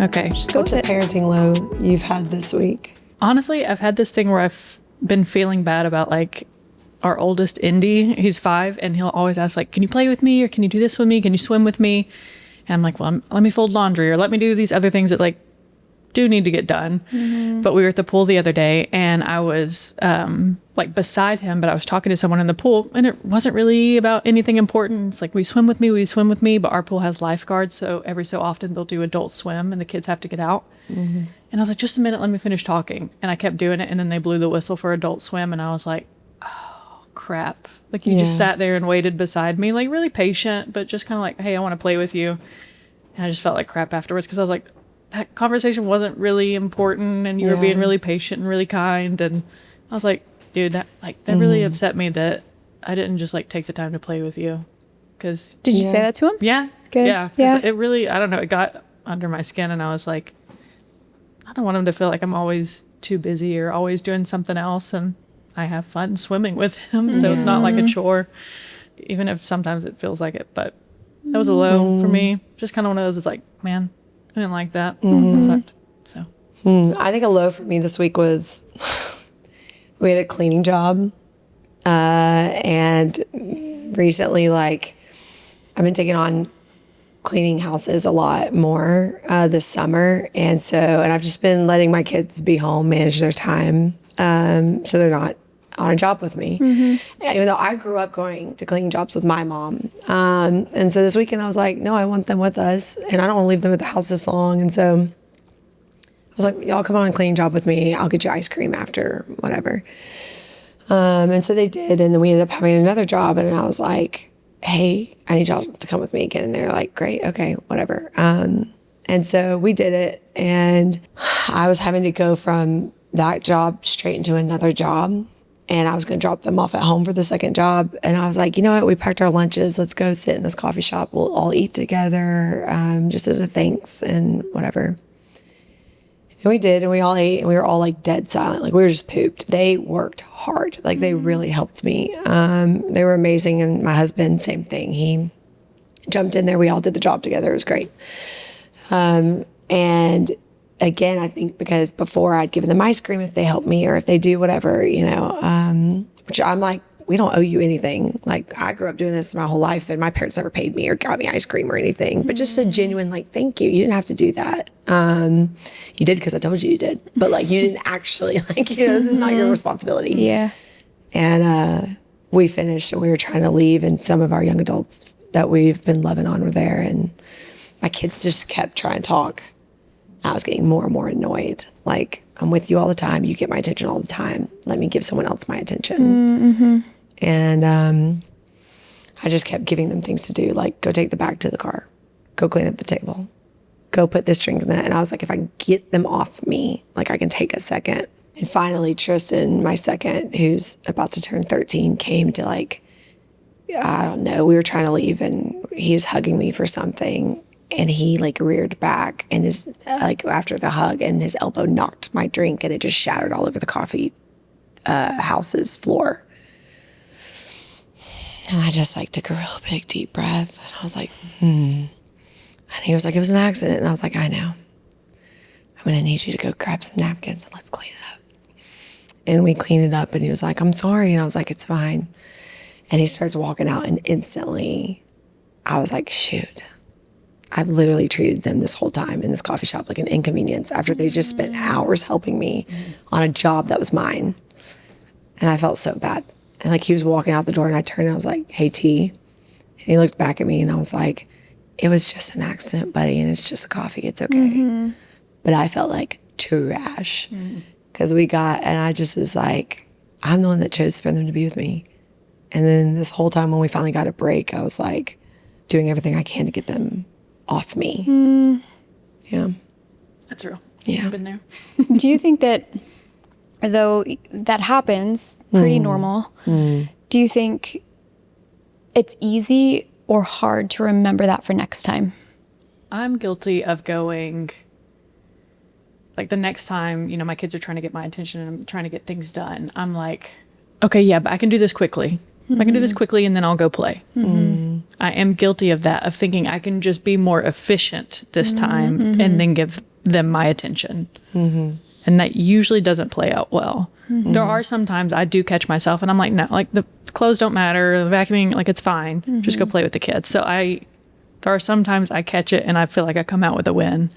Okay. Just go with the parenting low you've had this week? Honestly, I've had this thing where I've been feeling bad about like our oldest Indy. He's 5 and he'll always ask like, can you play with me? Or can you do this with me? Can you swim with me? And I'm like, well, let me fold laundry or let me do these other things that like do need to get done. But we were at the pool the other day and I was like beside him, but I was talking to someone in the pool and it wasn't really about anything important. It's like, we swim with me, but our pool has lifeguards. So every so often they'll do adult swim and the kids have to get out. And I was like, just a minute, let me finish talking. And I kept doing it. And then they blew the whistle for adult swim. And I was like, oh crap. Like you just sat there and waited beside me, like really patient, but just kind of like, hey, I want to play with you. And I just felt like crap afterwards. Cause I was like, that conversation wasn't really important and you were being really patient and really kind. And I was like, dude, that really upset me that I didn't just like take the time to play with you. Cause did you say that to him? Yeah. Good. Yeah. Yeah. It really, I don't know. It got under my skin and I was like, I don't want him to feel like I'm always too busy or always doing something else. And I have fun swimming with him. So it's not like a chore, even if sometimes it feels like it, but that was a low for me. Just kind of one of those, it's like, man, I didn't like that. It sucked. So I think a low for me this week was we had a cleaning job. And recently, like, I've been taking on cleaning houses a lot more this summer. And I've just been letting my kids be home, manage their time. So they're not on a job with me, even though I grew up going to cleaning jobs with my mom. And so this weekend I was like, no, I want them with us and I don't want to leave them at the house this long. And so I was like, y'all come on a cleaning job with me. I'll get you ice cream after, whatever. And so they did. And then we ended up having another job. And I was like, hey, I need y'all to come with me again. And they're like, great, okay, whatever. And so we did it. And I was having to go from that job straight into another job. And I was going to drop them off at home for the second job. And I was like, you know what? We packed our lunches. Let's go sit in this coffee shop. We'll all eat together, just as a thanks and whatever. And we did. And we all ate. And we were all like dead silent. Like we were just pooped. They worked hard. Like they really helped me. They were amazing. And my husband, same thing. He jumped in there. We all did the job together. It was great. And again, I think because before I'd given them ice cream if they help me or if they do whatever, which I'm like, we don't owe you anything. Like I grew up doing this my whole life and my parents never paid me or got me ice cream or anything, but just a genuine, like, thank you. You didn't have to do that. You did because I told you did, but like, you didn't actually this is not your responsibility. Yeah. And we finished and we were trying to leave and some of our young adults that we've been loving on were there and my kids just kept trying to talk. I was getting more and more annoyed. Like, I'm with you all the time. You get my attention all the time. Let me give someone else my attention. And I just kept giving them things to do, like go take the bag to the car, go clean up the table, go put this drink in that. And I was like, if I can get them off me, like I can take a second. And finally, Tristan, my second, who's about to turn 13, came to like, I don't know, we were trying to leave and he was hugging me for something. And he like reared back and his like after the hug and his elbow knocked my drink and it just shattered all over the coffee house's floor. And I just like took a real big deep breath and I was like, And he was like, it was an accident. And I was like, I know. I'm gonna need you to go grab some napkins and let's clean it up. And we cleaned it up and he was like, I'm sorry. And I was like, it's fine. And he starts walking out and instantly I was like, shoot. I've literally treated them this whole time in this coffee shop like an inconvenience after they just spent hours helping me on a job that was mine. And I felt so bad. And like he was walking out the door and I turned and I was like, hey, T. And he looked back at me and I was like, it was just an accident, buddy. And it's just a coffee. It's okay. But I felt like trash because and I just was like, I'm the one that chose for them to be with me. And then this whole time when we finally got a break, I was like doing everything I can to get them off me. Yeah. that's real. Yeah. I've been there. Do you think that, though that happens, pretty normal, do you think it's easy or hard to remember that for next time? I'm guilty of going, like the next time, my kids are trying to get my attention and I'm trying to get things done. I'm like, okay, yeah, but I can do this quickly. I can do this quickly and then I'll go play. I am guilty of that, of thinking I can just be more efficient this time and then give them my attention. And that usually doesn't play out well. There are some times I do catch myself and I'm like, no, like the clothes don't matter, the vacuuming, like it's fine. Just go play with the kids. So there are some times I catch it and I feel like I come out with a win.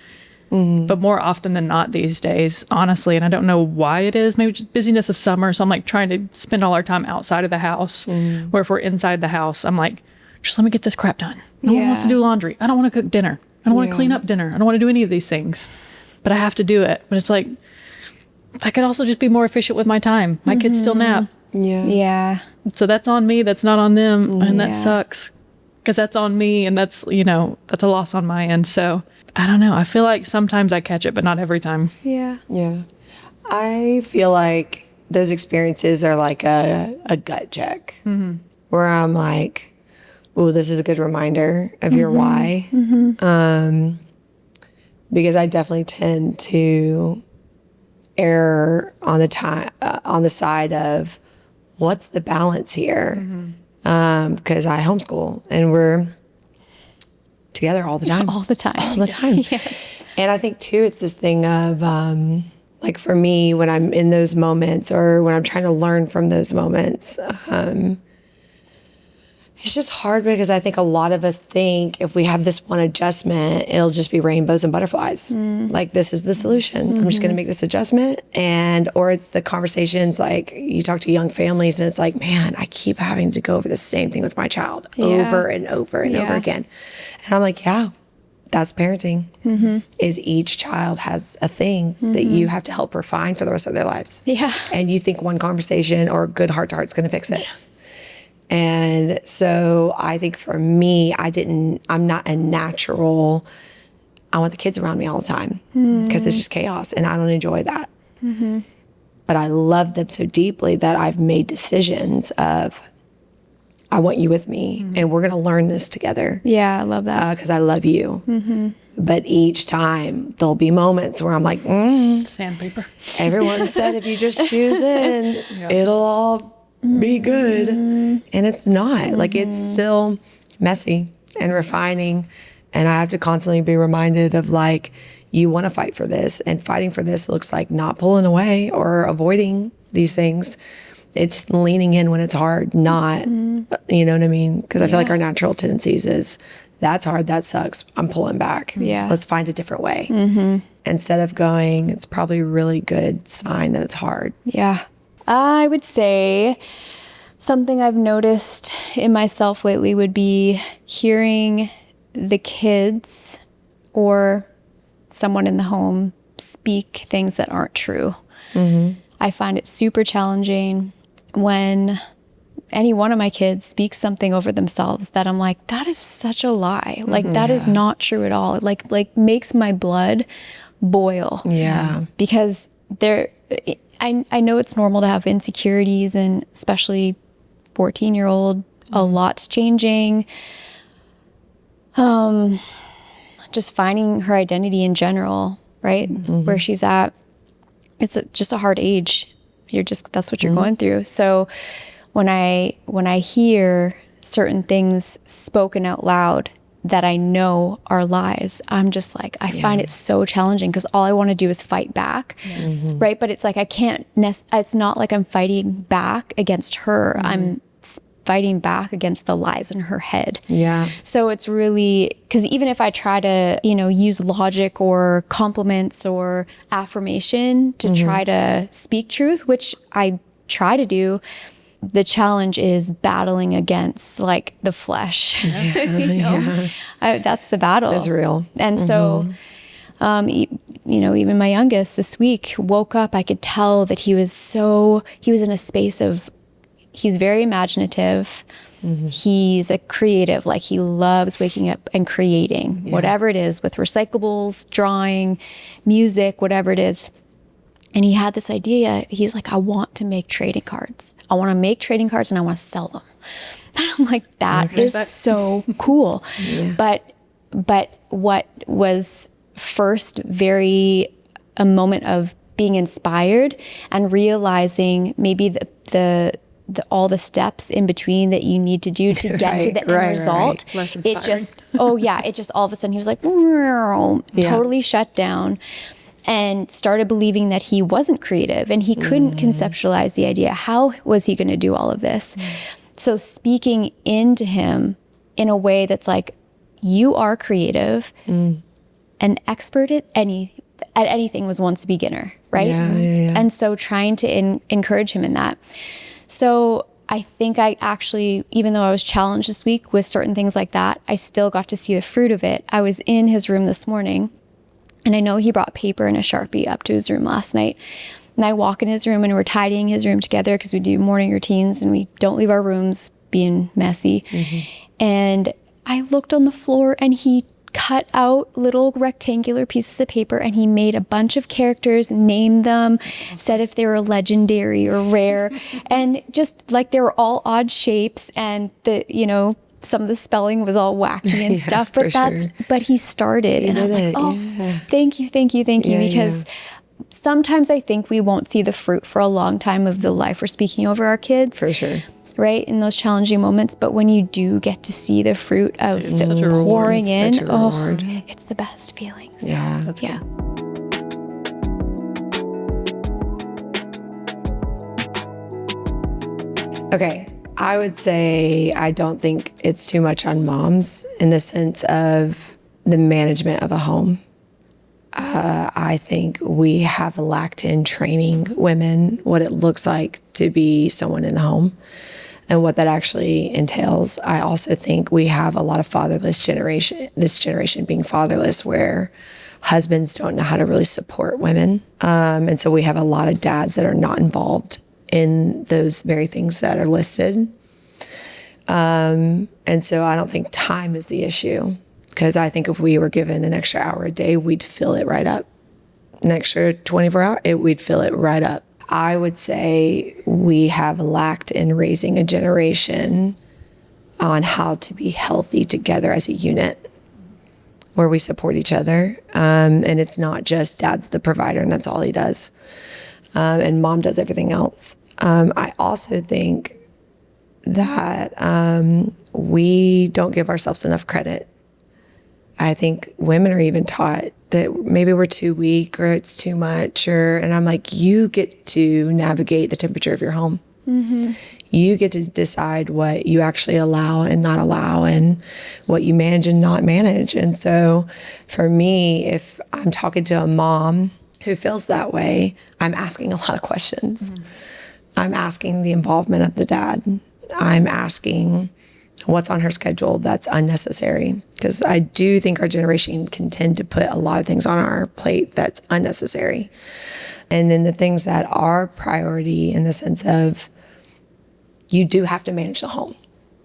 But more often than not these days, honestly, and I don't know why it is, maybe just busyness of summer. So I'm like trying to spend all our time outside of the house. Where if we're inside the house, I'm like, just let me get this crap done. No one wants to do laundry. I don't want to cook dinner. I don't want to clean up dinner. I don't want to do any of these things, but I have to do it. But it's like, I could also just be more efficient with my time. My kids still nap. Yeah. So that's on me. That's not on them. And that sucks because that's on me. And that's, that's a loss on my end. So I don't know. I feel like sometimes I catch it, but not every time. Yeah. Yeah. I feel like those experiences are like a gut check where I'm like, oh, this is a good reminder of your why. Because I definitely tend to err on the side of what's the balance here? Because I homeschool and we're together all the time. All the time. All the time. Yes. And I think too, it's this thing of like for me, when I'm in those moments or when I'm trying to learn from those moments, it's just hard because I think a lot of us think if we have this one adjustment, it'll just be rainbows and butterflies. Like this is the solution. I'm just going to make this adjustment. Or it's the conversations like you talk to young families and it's like, man, I keep having to go over the same thing with my child over and over and over again. And I'm like, yeah, that's parenting is each child has a thing that you have to help refine for the rest of their lives. Yeah. And you think one conversation or a good heart to heart is going to fix it. And so I think for me, I'm not a natural, I want the kids around me all the time because it's just chaos and I don't enjoy that. But I love them so deeply that I've made decisions of, I want you with me and we're going to learn this together. Yeah, I love that. Because I love you. But each time there'll be moments where I'm like, Sandpaper. everyone said if you just choose it, it'll all be good. And it's not. Like it's still messy and refining. And I have to constantly be reminded of like, you want to fight for this. And fighting for this looks like not pulling away or avoiding these things. It's leaning in when it's hard, not, you know what I mean? Because I feel like our natural tendencies is, that's hard, that sucks, I'm pulling back. Yeah. Let's find a different way. Instead of going, it's probably a really good sign that it's hard. Yeah. I would say something I've noticed in myself lately would be hearing the kids or someone in the home speak things that aren't true. I find it super challenging when any one of my kids speaks something over themselves that I'm like, that is such a lie. Like that is not true at all. It like makes my blood boil. Yeah. Because I know it's normal to have insecurities, and especially 14-year-old, a lot's changing. Just finding her identity in general, right? Where she's at. It's just a hard age. That's what you're going through. So when I hear certain things spoken out loud that I know are lies, I'm just like, I find it so challenging because all I want to do is fight back, right? But it's like, I can't, it's not like I'm fighting back against her. I'm fighting back against the lies in her head. Yeah. So it's really, because even if I try to, use logic or compliments or affirmation to try to speak truth, which I try to do, the challenge is battling against like the flesh. That's the battle. That's real. And so, even my youngest this week woke up, I could tell that he was in a space of, he's very imaginative. He's a creative, like he loves waking up and creating whatever it is with recyclables, drawing, music, whatever it is. And he had this idea. He's like, I want to make trading cards. I want to make trading cards and I want to sell them. And I'm like, that is so cool. But what was first a moment of being inspired and realizing maybe the all the steps in between that you need to do to get to the end result. Less It inspiring. just, it just all of a sudden he was like, totally shut down and started believing that he wasn't creative and he couldn't conceptualize the idea. How was he going to do all of this? So speaking into him in a way that's like, you are creative, an expert at anything was once a beginner, right? And so trying to encourage him in that. So I think I actually, even though I was challenged this week with certain things like that, I still got to see the fruit of it. I was in his room this morning, and I know he brought paper and a Sharpie up to his room last night. And I walk in his room, and we're tidying his room together because we do morning routines and we don't leave our rooms being messy. And I looked on the floor, and he cut out little rectangular pieces of paper and he made a bunch of characters, named them, said if they were legendary or rare, and just like they were all odd shapes, and some of the spelling was all wacky and stuff, but but he started, and I was like, thank you, because sometimes I think we won't see the fruit for a long time of the life we're speaking over our kids. For sure. Right, in those challenging moments, but when you do get to see the fruit of Such a reward. pouring in, Such a reward. it's the best feeling. So, Yeah. That's yeah. Okay, I would say I don't think it's too much on moms in the sense of the management of a home. I think we have lacked in training women what it looks like to be someone in the home and what that actually entails. I also think we have a lot of fatherless generation, this generation being fatherless, where husbands don't know how to really support women. And so we have a lot of dads that are not involved in those very things that are listed. And so I don't think time is the issue, because I think if we were given an extra hour a day, we'd fill it right up. An extra 24 hours, we'd fill it right up. I would say we have lacked in raising a generation on how to be healthy together as a unit, where we support each other. And it's not just dad's the provider and that's all he does. And mom does everything else. I also think that we don't give ourselves enough credit. I think women are even taught that maybe we're too weak or it's too much, and I'm like, you get to navigate the temperature of your home. You get to decide what you actually allow and not allow, and what you manage and not manage. And so for me, if I'm talking to a mom who feels that way, I'm asking a lot of questions. I'm asking the involvement of the dad. I'm asking what's on her schedule that's unnecessary, because I do think our generation can tend to put a lot of things on our plate that's unnecessary. And then the things that are priority, in the sense of, you do have to manage the home.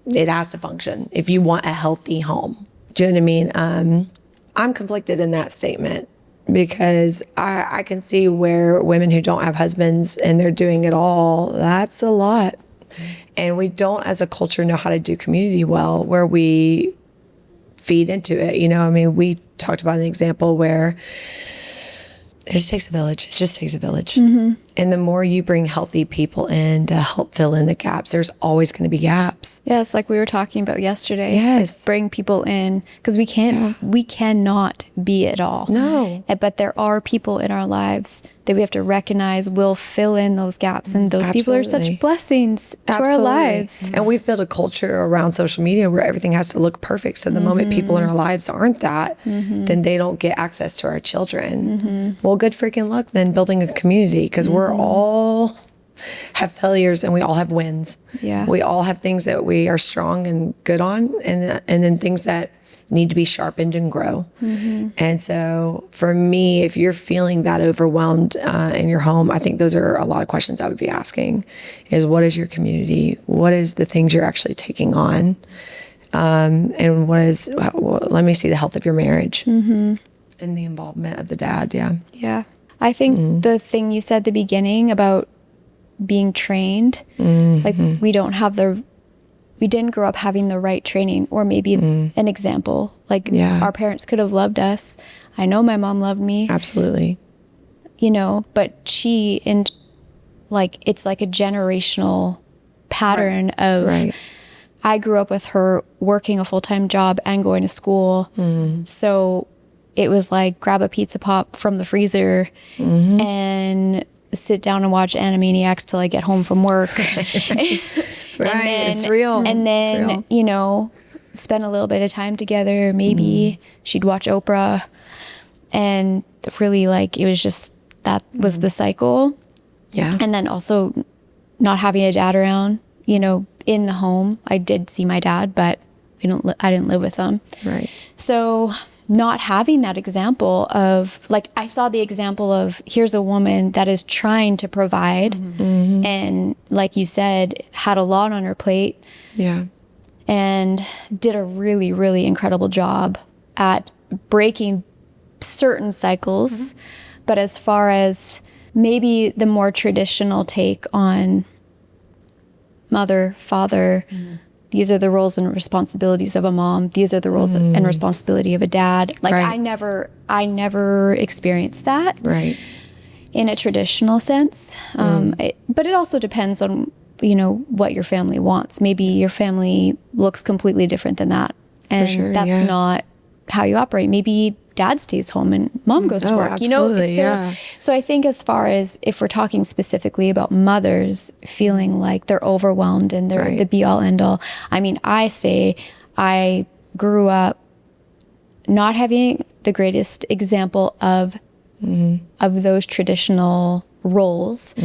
It has to function if you want a healthy home. Do you know what I mean? I'm conflicted in that statement, because I can see where women who don't have husbands and they're doing it all, that's a lot. And we don't, as a culture, know how to do community well, where we feed into it. We talked about an example where it just takes a village. It just takes a village. And the more you bring healthy people in to help fill in the gaps, there's always going to be gaps. Yeah, it's like we were talking about yesterday. Yes. Like, bring people in, because we cannot be it all. No. But there are people in our lives that we have to recognize will fill in those gaps. And those people are Absolutely. such blessings to our lives. And we've built a culture around social media where everything has to look perfect. So the moment people in our lives aren't that, then they don't get access to our children. Well, good freaking luck then building a community, because we're all have failures and we all have wins. Yeah. We all have things that we are strong and good on, and then things that need to be sharpened and grow. And so for me, if you're feeling that overwhelmed in your home, I think those are a lot of questions I would be asking, is what is your community? What is the things you're actually taking on? And let me see the health of your marriage and the involvement of the dad. Yeah. Yeah. I think the thing you said at the beginning about being trained, like we didn't grow up having the right training, or maybe an example. Like our parents could have loved us. I know my mom loved me. Absolutely. But it's like a generational pattern of, Right. I grew up with her working a full-time job and going to school. So it was like grab a pizza pop from the freezer and sit down and watch Animaniacs till I get home from work. Right. It's real. And It's then, real. you know, spend a little bit of time together. Maybe she'd watch Oprah. And really, like, it was just, that was the cycle. Yeah. And then also not having a dad around, you know, in the home. I did see my dad, but I didn't live with him. Right. So not having that example of, like, I saw the example of, here's a woman that is trying to provide and, like you said, had a lot on her plate Yeah. and did a really, really incredible job at breaking certain cycles. But as far as maybe the more traditional take on mother, father, these are the roles and responsibilities of a mom. These are the roles and responsibility of a dad. Like, Right. I never experienced that Right. in a traditional sense. But it also depends on, you know, what your family wants. Maybe your family looks completely different than that. And sure, that's yeah. not how you operate. Maybe dad stays home and mom goes to Oh, work. You know, absolutely, so, yeah. so I think as far as if we're talking specifically about mothers feeling like they're overwhelmed and they're Right. the be all end all. I mean, I say I grew up not having the greatest example of those traditional roles.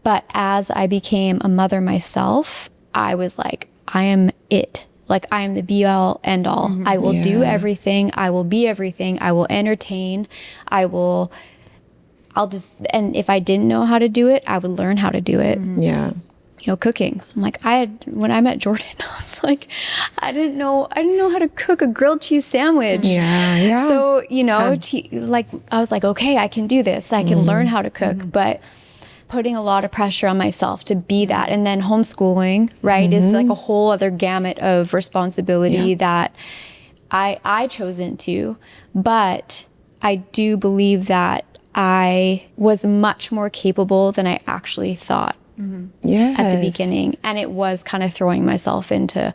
But as I became a mother myself, I was like, I am it. Like, I am the be all end all. I will do Yeah. everything. I will be everything. I will entertain. I'll just, and if I didn't know how to do it, I would learn how to do it. Yeah. You know, cooking. I'm like, when I met Jordan, I was like, I didn't know how to cook a grilled cheese sandwich. Yeah. Yeah. So, you know, like, I was like, okay, I can do this. I can learn how to cook, but putting a lot of pressure on myself to be that. And then homeschooling, right, is like a whole other gamut of responsibility that I chose into. But I do believe that I was much more capable than I actually thought Yes. at the beginning. And it was kind of throwing myself into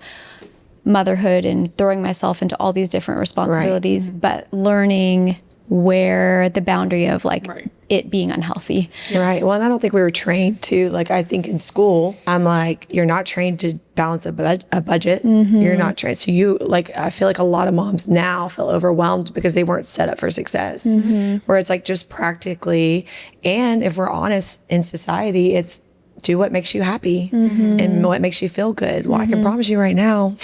motherhood and throwing myself into all these different responsibilities, but learning where the boundary of, like, it being unhealthy. Right. Well, and I don't think we were trained to, like, I think in school, I'm like, you're not trained to balance a budget. You're not trained. So you, like, I feel like a lot of moms now feel overwhelmed because they weren't set up for success. Where it's like just practically, and if we're honest in society, it's do what makes you happy and what makes you feel good. Well, I can promise you right now,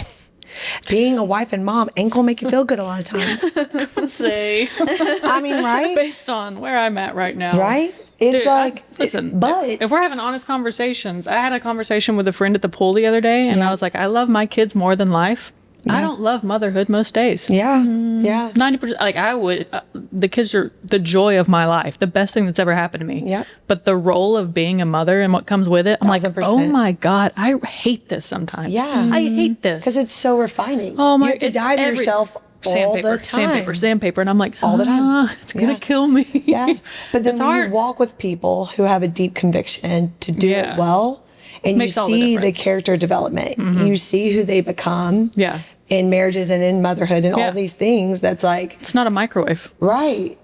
being a wife and mom ain't gonna make you feel good a lot of times. Say, I mean, right? based on where I'm at right now. Right? It's Dude, like, listen, but if we're having honest conversations, I had a conversation with a friend at the pool the other day, and I was like, I love my kids more than life. I don't love motherhood most days. yeah, yeah. 90%, like I would, the kids are the joy of my life, the best thing that's ever happened to me. Yep. But the role of being a mother and what comes with it, I'm like, 1000%. oh my God, I hate this sometimes. Yeah. I hate this. Because it's so refining. Oh my! You have to it's die to every- yourself all the time. sandpaper, and I'm like, All the time. It's gonna Yeah. kill me. Yeah. But then It's when hard. you walk with people who have a deep conviction to do Yeah. it well, and Makes you all the see the difference. character development, you see who they become Yeah, in marriages and in motherhood and Yeah. all these things, that's like, it's not a microwave. right.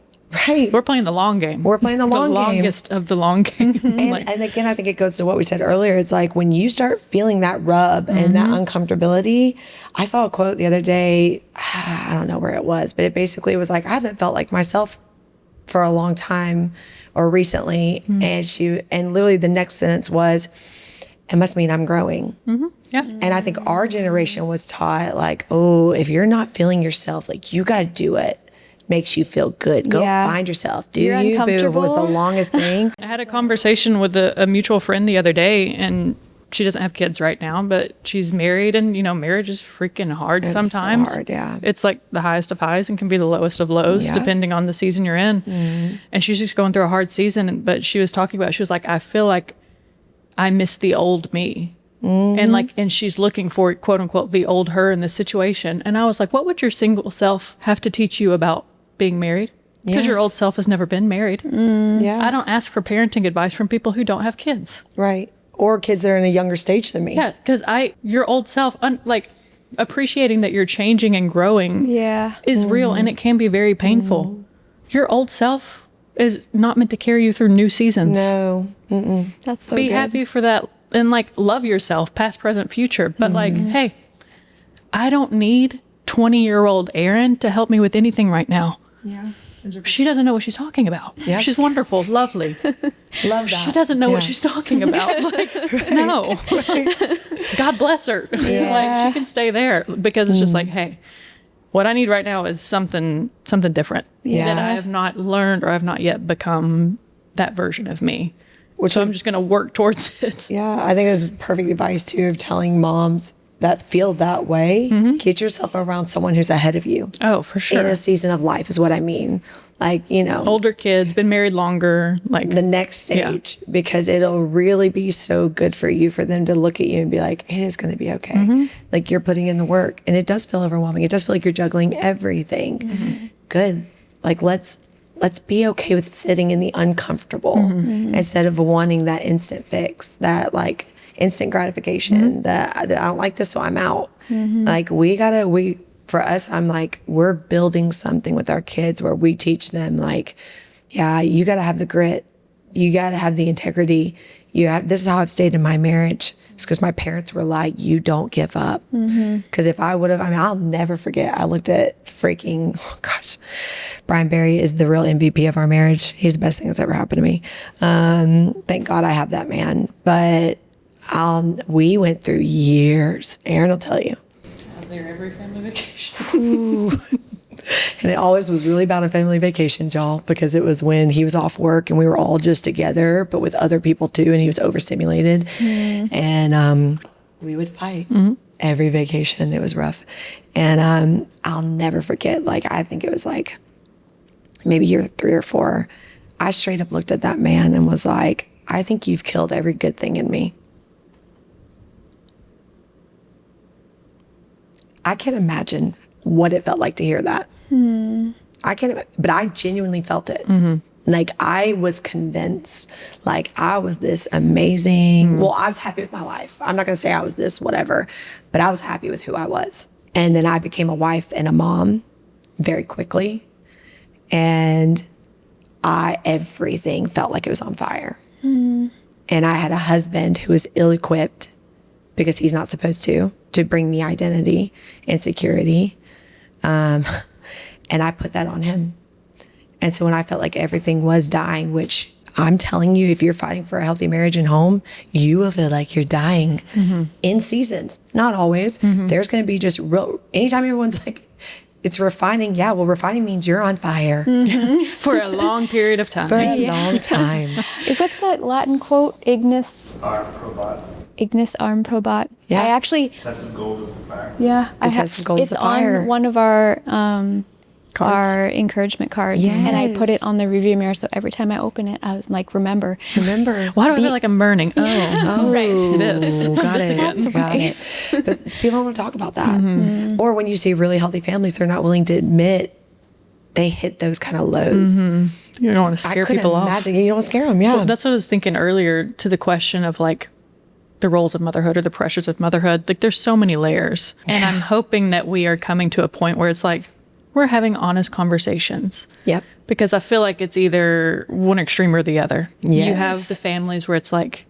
We're playing the long game. We're playing the long game. longest of the long game. And again, I think it goes to what we said earlier. It's like when you start feeling that rub and that uncomfortability. I saw a quote the other day. I don't know where it was, but it basically was like, I haven't felt like myself for a long time or recently. And literally the next sentence was, it must mean I'm growing. Yeah. And I think our generation was taught like, oh, if you're not feeling yourself, like you got to do it. Makes you feel good. Go Yeah. find yourself. Do You're you, boo, was the uncomfortable. longest thing. I had a conversation with a mutual friend the other day, and she doesn't have kids right now, but she's married, and marriage is freaking hard It's so sometimes. hard, yeah. It's like the highest of highs and can be the lowest of lows, Yeah. depending on the season you're in. And she's just going through a hard season. But she was talking about, she was like, I feel like I miss the old me. And she's looking for, quote unquote, the old her in this situation. And I was like, what would your single self have to teach you about being married? Because Yeah. your old self has never been married. Yeah. I don't ask for parenting advice from people who don't have kids. Right. or kids that are in a younger stage than me. Yeah, because your old self, like appreciating that you're changing and growing Yeah. is real, and it can be very painful. Your old self is not meant to carry you through new seasons. No. That's so Be good. happy for that and like love yourself, past, present, future. But like, hey, I don't need 20-year-old Erin to help me with anything right now. Yeah. She doesn't know what she's talking about. Yep. She's wonderful, lovely. Love that. She doesn't know what Yeah. she's talking about. Like, no. God bless her. Like, she can stay there because it's just like, hey, what I need right now is something different Yeah. that I have not learned or I've not yet become that version of me. So I'm just going to work towards it. Yeah, I think there's perfect advice too of telling moms that feel that way, get yourself around someone who's ahead of you Oh, for in sure. a season of life is what I mean. Like, you know, Older kids, been married longer, like the next stage, because it'll really be so good for you for them to look at you and be like, it is going to be okay. Like you're putting in the work, and it does feel overwhelming. It does feel like you're juggling everything. Good. Like let's be okay with sitting in the uncomfortable instead of wanting that instant fix, that like instant gratification that I don't like this, so I'm out. Like for us, I'm like, we're building something with our kids where we teach them like, yeah, you got to have the grit. You got to have the integrity. This is how I've stayed in my marriage. It's because my parents were like, you don't give up. Because if I would have, I'll never forget. I looked at freaking, Brian Barry is the real MVP of our marriage. He's the best thing that's ever happened to me. Thank God I have that man. But we went through years. Aaron will tell you. there every family vacation. And it always was really about a family vacation, y'all, because it was when he was off work and we were all just together, but with other people too, and he was overstimulated. And we would fight every vacation. It was rough. And I'll never forget, like, I think it was like maybe year 3 or 4, I straight up looked at that man and was like, I think you've killed every good thing in me. I can't imagine what it felt like to hear that. I can't, but I genuinely felt it. Like I was convinced, like I was this amazing. Well, I was happy with my life. I'm not going to say I was this whatever, but I was happy with who I was. And then I became a wife and a mom very quickly. And everything felt like it was on fire. And I had a husband who was ill-equipped because he's not supposed to bring me identity and security. And I put that on him. And so when I felt like everything was dying, which I'm telling you, if you're fighting for a healthy marriage and home, you will feel like you're dying in seasons. Not always. There's going to be just real, anytime everyone's like, it's refining. Yeah, well, refining means you're on fire For a long period of time. for a long time. What's that Latin quote? Ignis Arm probat. probat. Yeah. I actually, Test of gold is the fire. yeah, I test of gold is it's the fire. on one of our encouragement cards, and I put Yes. it on the review mirror. So every time I open it, I was like, remember. Remember? Why do I feel like I'm burning? Oh, right. This. Got This it. again. Got it. But people don't want to talk about that. Or when you see really healthy families, they're not willing to admit they hit those kind of lows. You don't want to I scare couldn't people off. imagine. You don't scare them. Yeah. Well, that's what I was thinking earlier to the question of like the roles of motherhood or the pressures of motherhood. Like there's so many layers. And I'm hoping that we are coming to a point where it's like we're having honest conversations. Yep. Because I feel like it's either one extreme or the other. You have Yes. the families where it's like,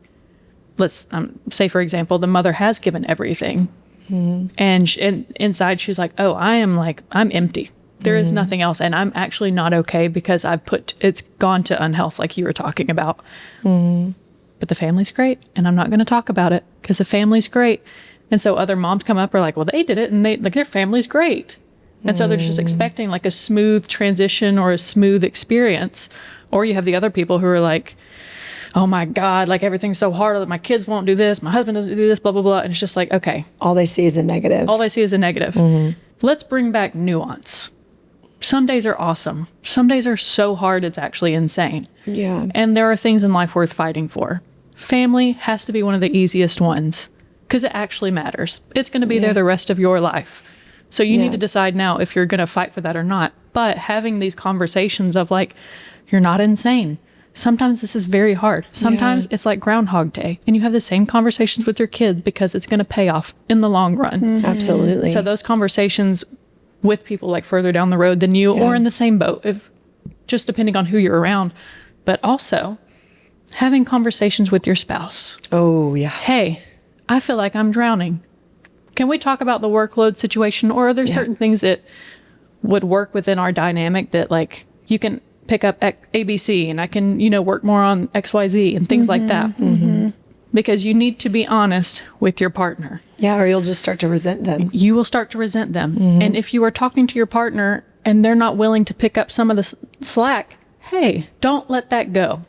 let's say, for example, the mother has given everything. And inside she's like, oh, I'm empty. There is nothing else. And I'm actually not okay because it's gone to unhealth like you were talking about. But the family's great. And I'm not going to talk about it because the family's great. And so other moms come up are like, well, they did it and their family's great. And so they're just expecting like a smooth transition or a smooth experience. Or you have the other people who are like, oh my God, like everything's so hard that my kids won't do this. My husband doesn't do this, blah, blah, blah. And it's just like, okay, All they see is a negative. all they see is a negative. Let's bring back nuance. Some days are awesome. Some days are so hard, it's actually insane. Yeah. And there are things in life worth fighting for. Family has to be one of the easiest ones because it actually matters. It's going to be there the rest of your life. So you need to decide now if you're going to fight for that or not. But having these conversations of like, you're not insane. Sometimes this is very hard. Sometimes it's like Groundhog Day, and you have the same conversations with your kids because it's going to pay off in the long run. Absolutely. So those conversations with people like further down the road than you or in the same boat, if just depending on who you're around, but also having conversations with your spouse. Oh, yeah. Hey, I feel like I'm drowning. Can we talk about the workload situation, or are there certain things that would work within our dynamic that like you can pick up ABC and I can, work more on XYZ and things like that. Because you need to be honest with your partner. Yeah, or you'll just start to resent them. You will start to resent them. And if you are talking to your partner and they're not willing to pick up some of the slack, hey, don't let that go.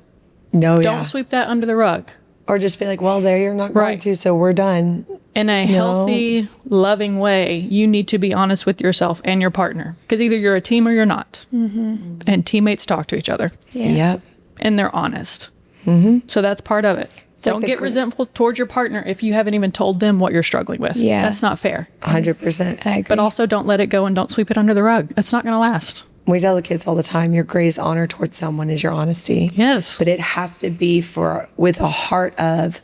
No, Don't sweep that under the rug. Or just be like, well, there you're not going Right. to, so we're done. In a healthy, loving way, you need to be honest with yourself and your partner. Because either you're a team or you're not. And teammates talk to each other. Yep. And they're honest. So that's part of it. Don't the get gr- resentful towards your partner if you haven't even told them what you're struggling with. Yeah. That's not fair. 100%. I agree. But also don't let it go and don't sweep it under the rug. That's not going to last. We tell the kids all the time, your greatest honor towards someone is your honesty. Yes. But it has to be with a heart of,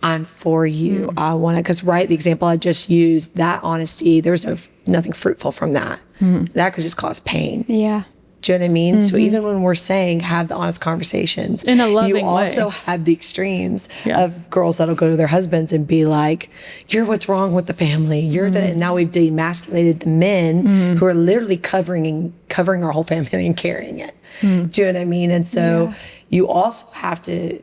I'm for you. I want to, because the example I just used, that honesty, there's nothing fruitful from that. That could just cause pain. Yeah. Do you know what I mean? So even when we're saying have the honest conversations, In a loving you also way. have the extremes Yeah. of girls that'll go to their husbands and be like, "You're what's wrong with the family. You're the." And now we've demasculated the men who are literally covering our whole family and carrying it. Do you know what I mean? And so you also have to,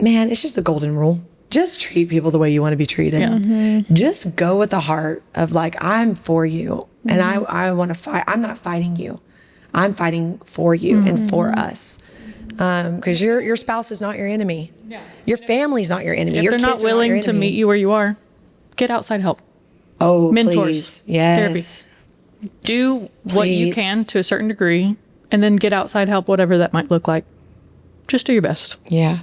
man, it's just the golden rule. Just treat people the way you want to be treated. Yeah. Just go with the heart of like, I'm for you, and I want to fight. I'm not fighting you. I'm fighting for you and for us. Because your spouse is not your enemy. Yeah. Your family's not your enemy. If Your they're kids not are willing your to enemy. meet you where you are, get outside help. Oh, mentors, please. Yes. Do what you Please. can to a certain degree and then get outside help, whatever that might look like. Just do your best. Yeah.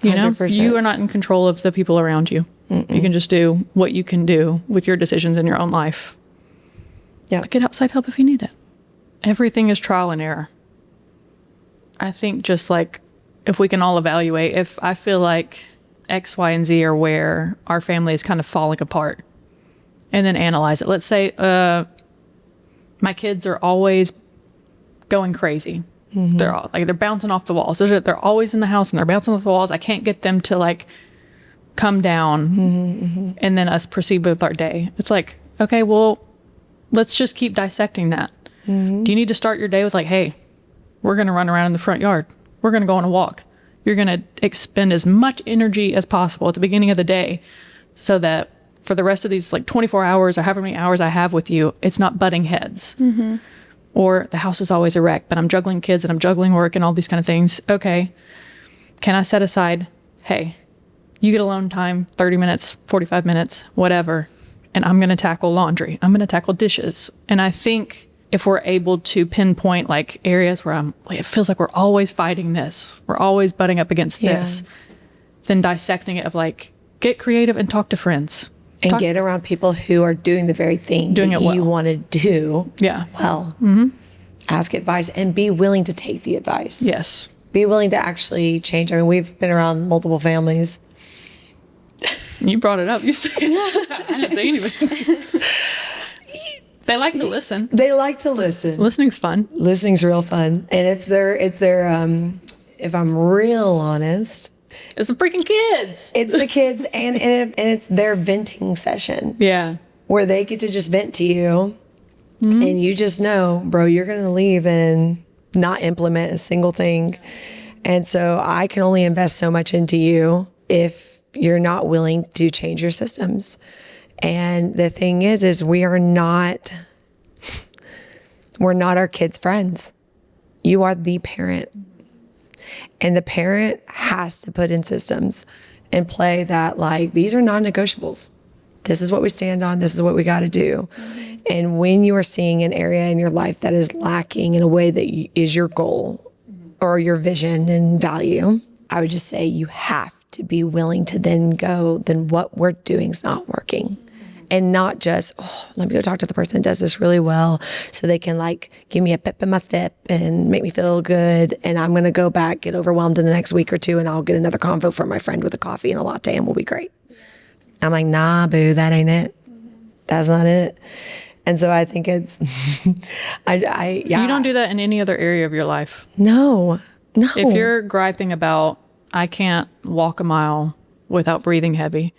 You know, 100%. you are not in control of the people around you. You can just do what you can do with your decisions in your own life. Yeah. But get outside help if you need it. Everything is trial and error. I think just like if we can all evaluate, if I feel like X, Y, and Z are where our family is kind of falling apart, and then analyze it. Let's say my kids are always going crazy. They're bouncing off the walls. They're always in the house and they're bouncing off the walls. I can't get them to like come down and then us proceed with our day. It's like, okay, well, let's just keep dissecting that. Do you need to start your day with like, hey, we're going to run around in the front yard. We're going to go on a walk. You're going to expend as much energy as possible at the beginning of the day so that for the rest of these like 24 hours or however many hours I have with you, it's not butting heads. Or the house is always a wreck, but I'm juggling kids and I'm juggling work and all these kind of things. Okay, can I set aside, hey, you get alone time, 30 minutes, 45 minutes, whatever, and I'm going to tackle laundry. I'm going to tackle dishes. And I think if we're able to pinpoint like areas where it feels like we're always fighting this, we're always butting up against this, then dissecting it of like, get creative and talk to friends. And get around people who are doing the very thing Doing that it well. you want to do Yeah. well. Ask advice and be willing to take the advice. Yes. Be willing to actually change. I mean, we've been around multiple families. You brought it up. You said I didn't say anything. They like to listen. They like to listen. Listening's fun. Listening's real fun. And it's their if I'm real honest, It's the freaking kids. it's the kids and it's their venting session Yeah. where they get to just vent to you and you just know, bro, you're going to leave and not implement a single thing. And so I can only invest so much into you if you're not willing to change your systems. And the thing is we're not our kids' friends. You are the parent. And the parent has to put in systems and play that like, these are non-negotiables. This is what we stand on. This is what we got to do. And when you are seeing an area in your life that is lacking in a way that is your goal or your vision and value, I would just say you have to be willing to then go, then what we're doing is not working. and not just, oh, let me go talk to the person that does this really well so they can like give me a pep in my step and make me feel good. And I'm going to go back, get overwhelmed in the next week or two, and I'll get another convo from my friend with a coffee and a latte and we'll be great. I'm like, nah, boo, that ain't it. That's not it. And so I think it's, yeah. You don't do that in any other area of your life. No. If you're griping about, I can't walk a mile without breathing heavy,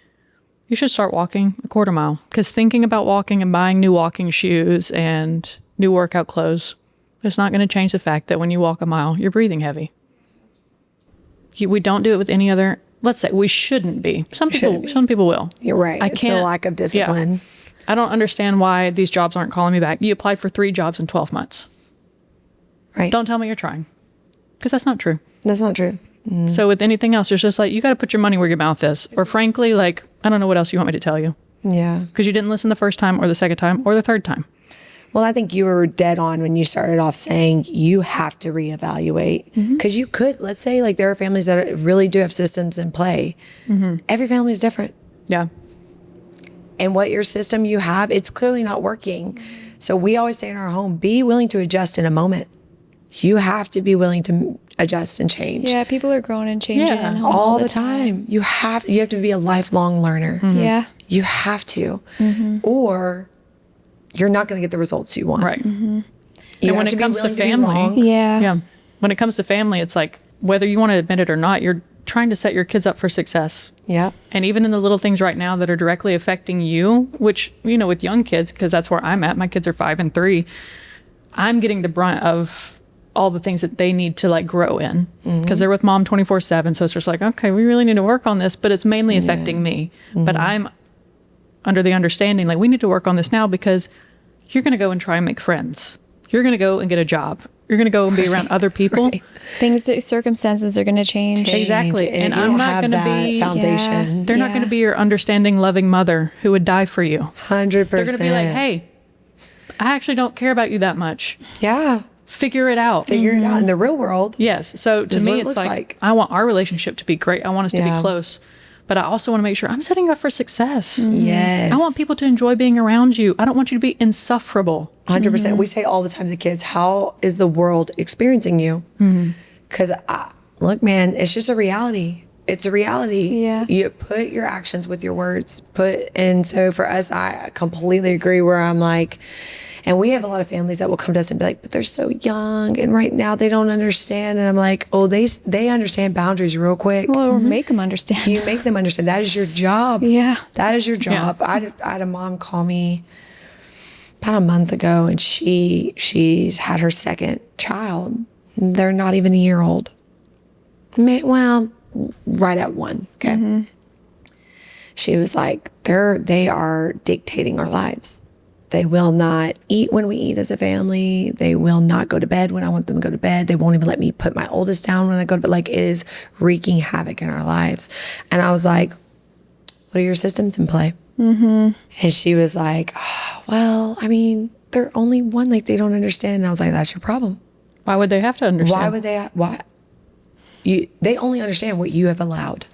you should start walking a quarter mile. Because thinking about walking and buying new walking shoes and new workout clothes is not going to change the fact that when you walk a mile, you're breathing heavy. We don't do it with any other, let's say we shouldn't be. Some people will. You're right. It's the lack of discipline. Yeah. I don't understand why these jobs aren't calling me back. You applied for 3 jobs in 12 months. Right. Don't tell me you're trying. Because that's not true. That's not true. Mm-hmm. So with anything else, it's just like, you got to put your money where your mouth is. Or frankly, like, I don't know what else you want me to tell you. Yeah. Because you didn't listen the first time or the second time or the third time. Well, I think you were dead on when you started off saying you have to reevaluate. Because you could, let's say like there are families that really do have systems in play. Every family is different. Yeah. And what your system you have, it's clearly not working. So we always say in our home, be willing to adjust in a moment. You have to be willing to adjust and change. Yeah, people are growing and changing in the home all the time. You have to be a lifelong learner. Yeah. You have to. Or you're not going to get the results you want. Right. You And when have it be comes to willing be family, wrong. Yeah. When it comes to family, it's like, whether you want to admit it or not, you're trying to set your kids up for success. Yeah. And even in the little things right now that are directly affecting you, which, with young kids, because that's where I'm at, my kids are 5 and 3, I'm getting the brunt of all the things that they need to like grow in because they're with mom 24/7. So it's just like, okay, we really need to work on this, but it's mainly affecting me. But I'm under the understanding, like, we need to work on this now because you're going to go and try and make friends. You're going to go and get a job. You're going to go and be around other people. Circumstances are going to change. Exactly. And I'm not going to be foundation. They're not going to be your understanding, loving mother who would die for you. 100%. They're going to be like, hey, I actually don't care about you that much. Yeah. Figure it out. Figure it out in the real world. Yes. So to me, it's like, I want our relationship to be great. I want us to be close. But I also want to make sure I'm setting you up for success. Yes. I want people to enjoy being around you. I don't want you to be insufferable. 100%. We say all the time to kids, how is the world experiencing you? Because look, man, it's just a reality. It's a reality. Yeah. You put your actions with your words. And so for us, I completely agree where I'm like, and we have a lot of families that will come to us and be like, but they're so young and right now they don't understand. And I'm like, oh, they understand boundaries real quick. Well, make them understand. You make them understand. That is your job. Yeah. That is your job. Yeah. I had a mom call me about a month ago and she's had her second child. They're not even a year old. Well, right at 1. Okay. She was like, they are dictating our lives. They will not eat when we eat as a family. They will not go to bed when I want them to go to bed. They won't even let me put my oldest down when I go to bed. Like, it is wreaking havoc in our lives. And I was like, what are your systems in play? And she was like, oh, well, I mean, they're only one, like they don't understand. And I was like, that's your problem. Why would they have to understand? Why would they? Why? They only understand what you have allowed.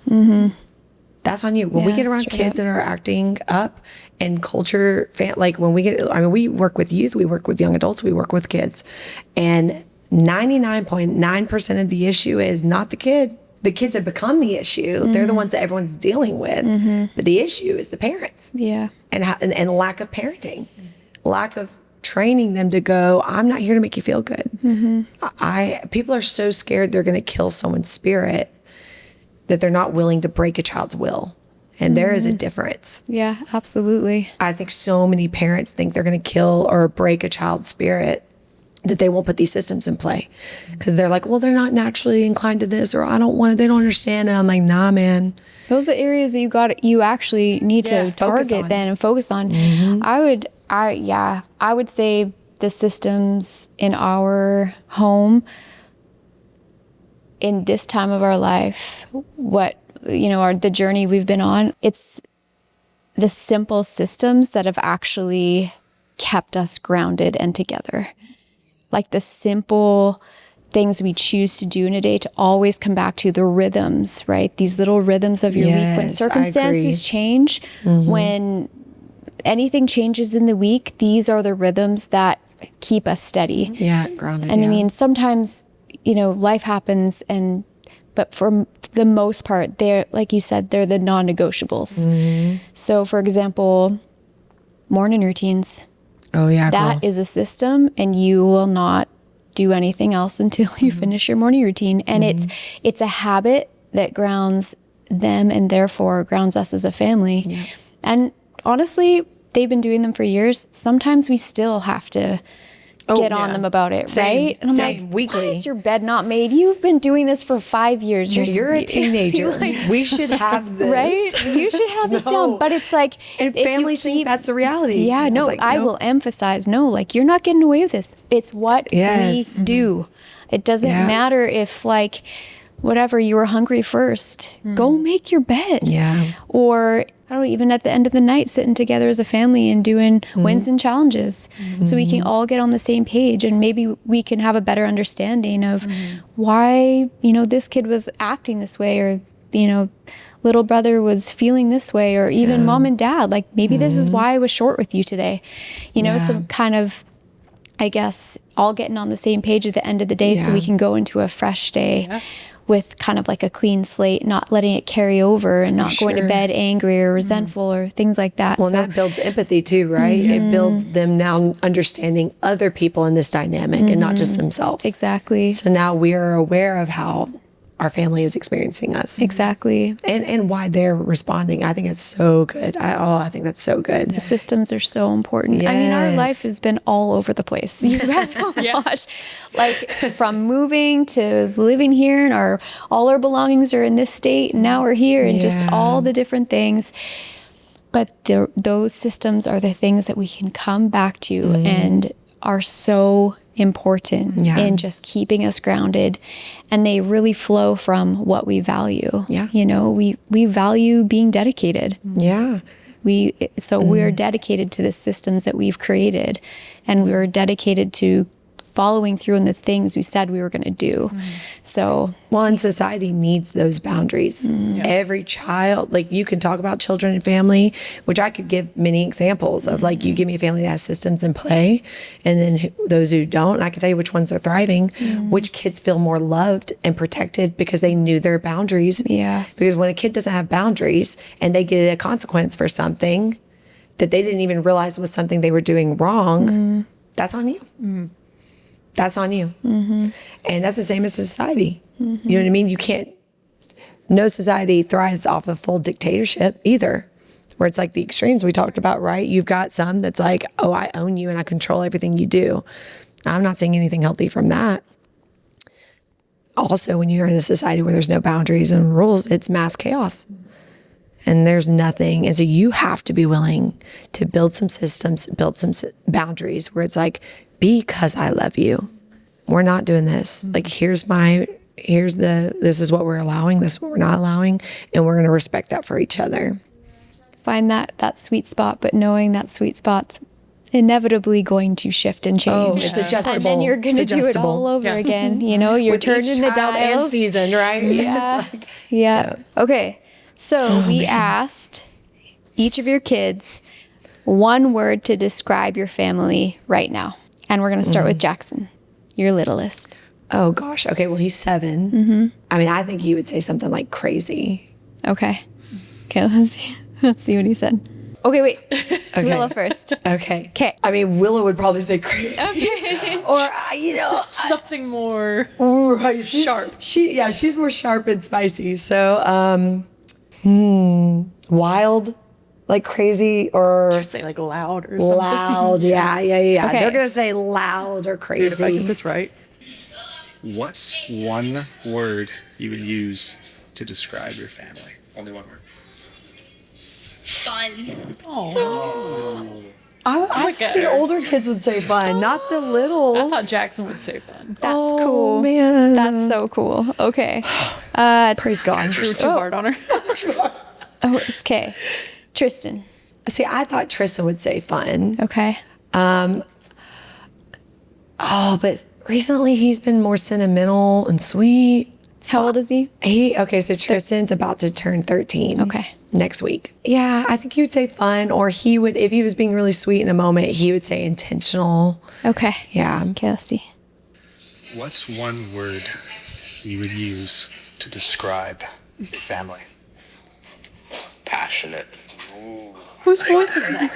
That's on you. When we get around kids that are acting up and culture, like when we work with youth, we work with young adults, we work with kids. And 99.9% of the issue is not the kid. The kids have become the issue. They're the ones that everyone's dealing with. But the issue is the parents. Yeah. And lack of parenting, lack of training them to go, I'm not here to make you feel good. People are so scared they're going to kill someone's spirit that they're not willing to break a child's will. And there is a difference. Yeah, absolutely. I think so many parents think they're going to kill or break a child's spirit that they won't put these systems in play because they're like, well, they're not naturally inclined to this, or I don't want it. They don't understand. And I'm like, nah, man. Those are areas that you actually need to target then and focus on. I would say the systems in our home in this time of our life, the journey we've been on, it's the simple systems that have actually kept us grounded and together. Like the simple things we choose to do in a day to always come back to the rhythms, right? These little rhythms of your week when circumstances change, and anything changes in the week, these are the rhythms that keep us steady. Yeah, grounded. And yeah. I mean, sometimes, life happens, but for the most part, they're, like you said, they're the non-negotiables. So for example, morning routines, oh yeah, that girl. is a system, and you will not do anything else until you finish your morning routine. And it's a habit that grounds them and therefore grounds us as a family. Yeah. And honestly, they've been doing them for years. Sometimes we still have to get on them about it, Same, right? And I'm same, like, weekly. why is your bed not made? You've been doing this for 5 years. You're a teenager. we should have this. Right? You should have this No. down. But it's like, And if you families think keep- that's the reality. Yeah, It's no, like, I no. will emphasize, no, like, you're not getting away with this. It's what Yes. we do. It doesn't Yeah. matter if, like, whatever, you were hungry first. Go make your bed. Yeah. Or, I don't know, even at the end of the night, sitting together as a family and doing wins and challenges so we can all get on the same page, and maybe we can have a better understanding of why, this kid was acting this way, or, little brother was feeling this way, or even mom and dad, like, maybe this is why I was short with you today. Some kind of, I guess, all getting on the same page at the end of the day so we Yeah. can go into a fresh day with kind of like a clean slate, not letting it carry over and not going to sure. bed angry or resentful or things like that. Well, So- and that builds empathy too, right? It builds them now understanding other people in this dynamic and not just themselves. exactly. So now we are aware of how our family is experiencing us Exactly. and why they're responding. I think it's so good. I think that's so good. The systems are so important. I mean, our Yes. life has been all over the place. You guys, oh my gosh, like from moving to living here, and all our belongings are in this state, and now we're here, and just Yeah. all the different things. But those systems are the things that we can come back to and are so important Yeah. in just keeping us grounded, and they really flow from what we value. Yeah. We value being dedicated. Yeah. We're dedicated to the systems that we've created, and we're dedicated to following through on the things we said we were going to do. So Well, and society needs those boundaries. Every child, like, you can talk about children and family, which I could give many examples of, like, you give me a family that has systems in play, and then those who don't, I can tell you which ones are thriving, which kids feel more loved and protected because they knew their boundaries. Yeah. Because when a kid doesn't have boundaries and they get a consequence for something that they didn't even realize was something they were doing wrong, that's on you. That's on you. And that's the same as society. You know what I mean? You can't, no society thrives off of full dictatorship either, where it's like the extremes we talked about, right? You've got some that's like, oh, I own you and I control everything you do. I'm not seeing anything healthy from that. Also, when you're in a society where there's no boundaries and rules, it's mass chaos. And there's nothing. And so you have to be willing to build some systems, build some boundaries where it's like, because I love you, we're not doing this. Like, this is what we're allowing, this is what we're not allowing. And we're going to respect that for each other. find that sweet spot, but knowing that sweet spot's inevitably going to shift and change. Oh, it's adjustable. And then you're going to It's do it adjustable. all over Yeah. again. You're With turning each the child and dials. season, right? Yeah. It's like- Yeah. Okay. So we asked each of your kids one word to describe your family right now. And we're going to start with Jackson, your littlest. oh gosh. Okay. Well, he's 7. I mean, I think he would say something like crazy. Okay. Okay, let's see what he said. Okay, wait. It's Willow first. Okay. 'Kay. I mean, Willow would probably say crazy. Or, Something more. right, she's Sharp. She's more sharp and spicy. So, wild, like crazy, or Say like loud or something. loud. Yeah. Okay. They're gonna say loud or Dude, if I get crazy. this right. What's one word you would use to describe your family? Only one word. Fun. Oh, I thought the older kids would say fun, not the littles. I thought Jackson would say fun. That's Oh, cool. man. That's so cool. Okay. Praise God. Too hard on her. Oh, it's okay. Tristan. See, I thought Tristan would say fun. Okay. Oh, but recently he's been more sentimental and sweet. How old is he? So Tristan's about to turn 13. Okay. next week. Yeah, I think he would say fun, or he would, if he was being really sweet in a moment, he would say intentional. Okay. Yeah. Okay, let's see. What's one word you would use to describe your family? Passionate. Whose voice is that?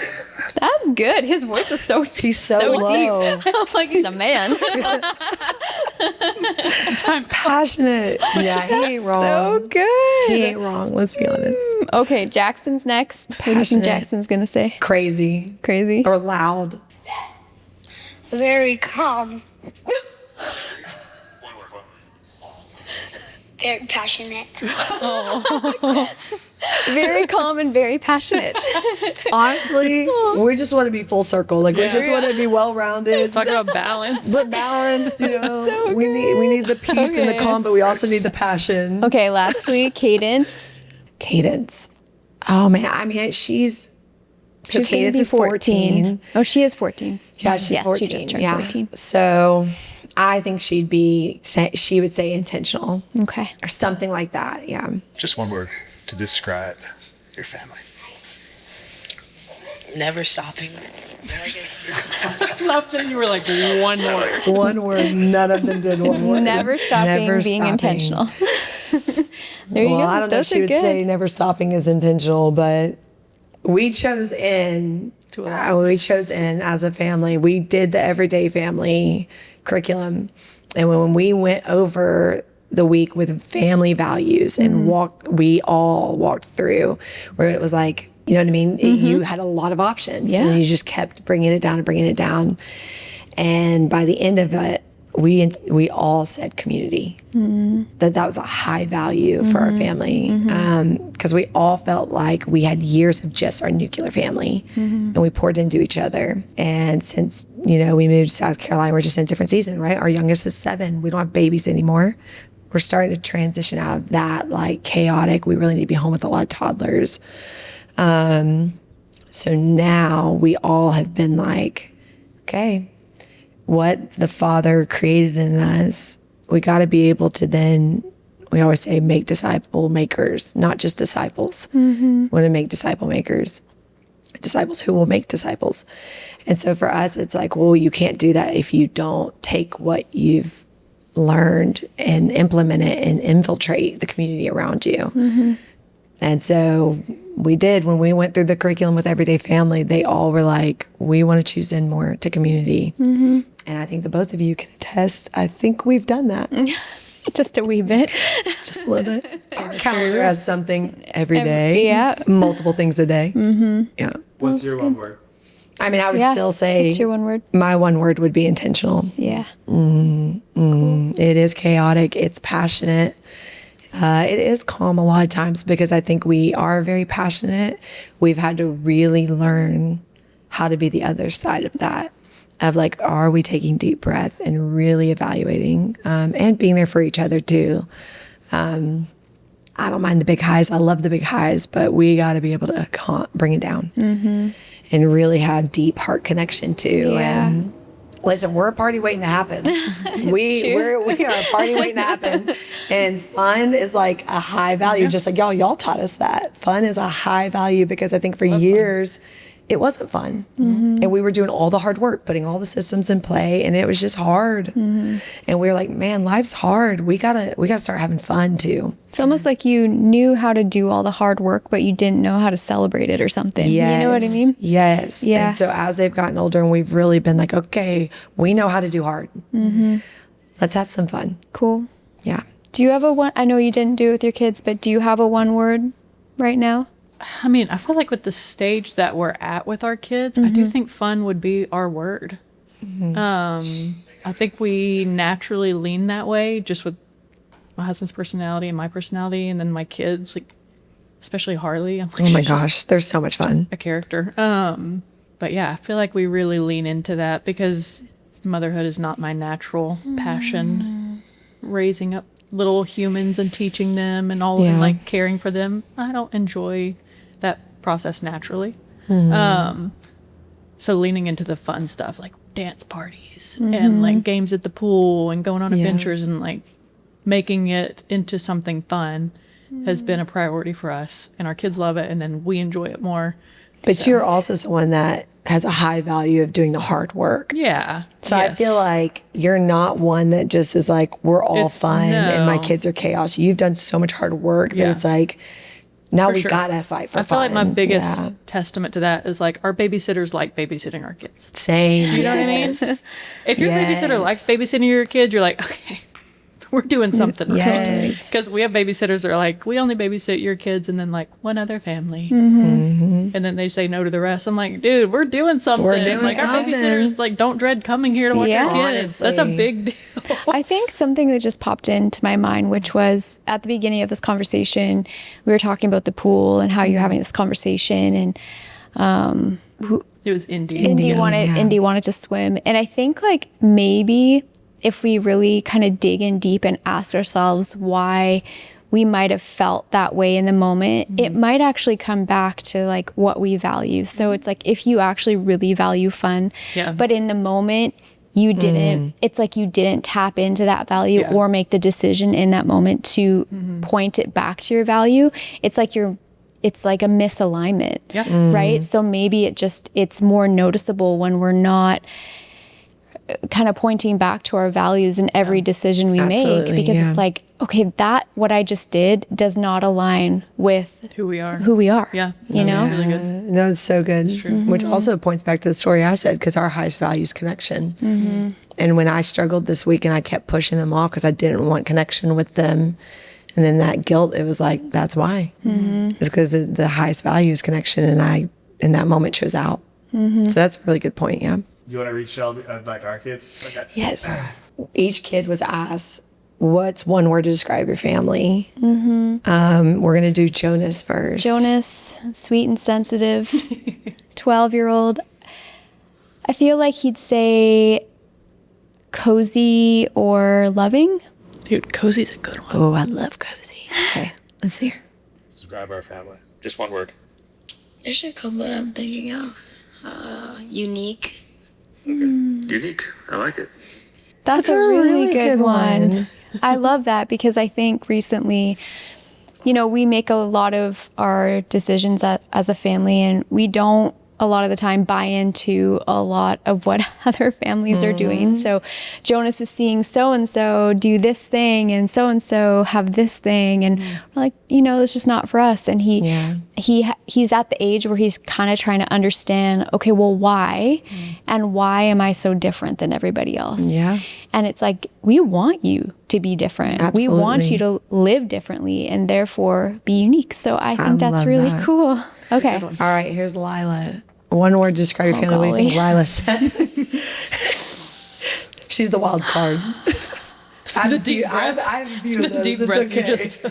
That's good. His voice is so He's so low. deep. I don't like he's a man. Passionate. Yeah, he ain't wrong. So good. He ain't wrong. Let's be honest. Okay, Jackson's next. What do you think Passionate. Jackson's gonna say? Crazy Crazy. or loud. Very calm. Very passionate. Very calm and very passionate. Honestly, we just want to be full circle. Like we just want to be well rounded. Talk about balance. But balance, you know, we need the peace and the Okay. calm, but we also need the passion. Okay, lastly, Cadence. Cadence. Oh man, I mean, she's She's gonna Cadence be is 14. Oh, she is 14. Yeah, she's Yes, 14. she just turned yeah. 14. So I think she would say intentional Okay. or something like that. Yeah. Just one word to describe your family. Never stopping. Nothing. You were like one word. One word. None of them did one word. Never stopping Never being stopping. intentional. There you Well, go. I don't know if Those she are would good. say never stopping is intentional, but we chose in as a family. We did the Everyday Family curriculum. And when we went over the week with family values and we all walked through where it was like, you know what I mean? You had a lot of options Yeah. and you just kept bringing it down and bringing it down. And by the end of it, we all said community. That was a high value for our family because we all felt like we had years of just our nuclear family and we poured into each other. And since we moved to South Carolina, we're just in a different season, right? Our youngest is 7. We don't have babies anymore. We're starting to transition out of that like chaotic. We really need to be home with a lot of toddlers. So now we all have been like, okay, what the Father created in us, we got to be able to then, we always say, make disciple makers, not just disciples. We want to make disciple makers, disciples who will make disciples. And so for us, it's like, well, you can't do that if you don't take what you've learned and implement it and infiltrate the community around you. And so we did. When we went through the curriculum with Everyday Family, they all were like, we want to choose in more to community. And I think the both of you can attest, I think we've done that. Just a wee bit. Just a little bit. Our calendar has something every day. yeah. Multiple things a day. Yeah. What's your one word? I mean, I would Yeah. still say What's your one word? my one word would be intentional. Yeah. It is chaotic. It's passionate. It is calm a lot of times because I think we are very passionate. We've had to really learn how to be the other side of that, of like, are we taking deep breath and really evaluating and being there for each other too. I don't mind the big highs. I love the big highs, but we got to be able to bring it down and really have deep heart connection too. Yeah. And listen, we're a party waiting to happen. we are a party waiting to happen. And fun is like a high value, just like y'all taught us that. Fun is a high value because I think for years it wasn't fun. And we were doing all the hard work, putting all the systems in play, and it was just hard. And we were like, man, life's hard. We gotta start having fun too. It's almost like you knew how to do all the hard work, but you didn't know how to celebrate it or something. Yes. You know what I mean? Yes. Yeah. And so as they've gotten older and we've really been like, okay, we know how to do hard. Let's have some fun. Cool. Yeah. Do you have a one? I know you didn't do it with your kids, but do you have a one word right now? I mean, I feel like with the stage that we're at with our kids, I do think fun would be our word. I think we naturally lean that way just with my husband's personality and my personality, and then my kids, like especially Harley. I'm like, Oh my she's just gosh. They're so much fun. a character. But yeah, I feel like we really lean into that because motherhood is not my natural passion. Raising up little humans and teaching them and all Yeah. and like caring for them, I don't enjoy that process naturally. So leaning into the fun stuff like dance parties and like games at the pool and going on Yeah. adventures and like making it into something fun has been a priority for us, and our kids love it, and then we enjoy it more. But you're also someone that has a high value of doing the hard work. Yeah. So I feel like you're not one that just is like, we're all It's- fun and my no. kids are chaos. You've done so much hard work that Yeah. it's like, now we sure. gotta fight for I feel like my fun. biggest Yeah. testament to that is like our babysitters like babysitting our kids. Same. You know what I mean? If your babysitter Yes. likes babysitting your kids, you're like, okay, we're doing something right. Yes. Because we have babysitters that are like, we only babysit your kids and then like one other family. And then they say no to the rest. I'm like, dude, we're doing something. doing like our something. babysitters like don't dread coming here to watch Yeah. our kids. That's a Honestly. big deal. I think something that just popped into my mind, which was at the beginning of this conversation, we were talking about the pool and how you're having this conversation, and It was Indy. Indy wanted to swim, and I think like maybe if we really kind of dig in deep and ask ourselves why we might have felt that way in the moment, it might actually come back to like what we value. So it's like if you actually really value fun, Yeah. but in the moment you didn't, it's like you didn't tap into that value Yeah. or make the decision in that moment to point it back to your value. It's like it's like a misalignment, Yeah. right? So maybe it's more noticeable when we're not kind of pointing back to our values in every decision we make, Absolutely, because yeah. it's like, okay, that what I just did does not align with Who we are. who we are. Yeah. You know? Really good. No, it's so good. Which also points back to the story I said, because our highest value is connection. And when I struggled this week and I kept pushing them off because I didn't want connection with them, and then that guilt, it was like, that's why. It's because the highest value is connection, and I, in that moment, chose out. So that's a really good point, yeah. Do you want to read Shelby, like our kids? Okay. Yes. Each kid was asked, what's one word to describe your family? We're going to do Jonas first. Jonas, sweet and sensitive, 12-year-old. I feel like he'd say cozy or loving. Dude, cozy's a good one. Oh, I love cozy. Okay, let's hear. Describe our family. Just one word. There's a couple that I'm thinking of. Unique. Unique. I like it. That's a really good one. I love that because I think recently, we make a lot of our decisions as a family, and we don't a lot of the time buy into a lot of what other families are doing. So Jonas is seeing so-and-so do this thing and so have this thing. And we're like, it's just not for us. And he's at the age where he's kind of trying to understand, okay, well, why? And why am I so different than everybody else? Yeah. And it's like, we want you to be different. We want you to live differently and therefore be unique. So I think that's love really that. cool. Okay. All right, here's Lila. One word to describe your family. What do you think Lila said? She's the wild card. I have a few of those. Deep It's breath okay. you just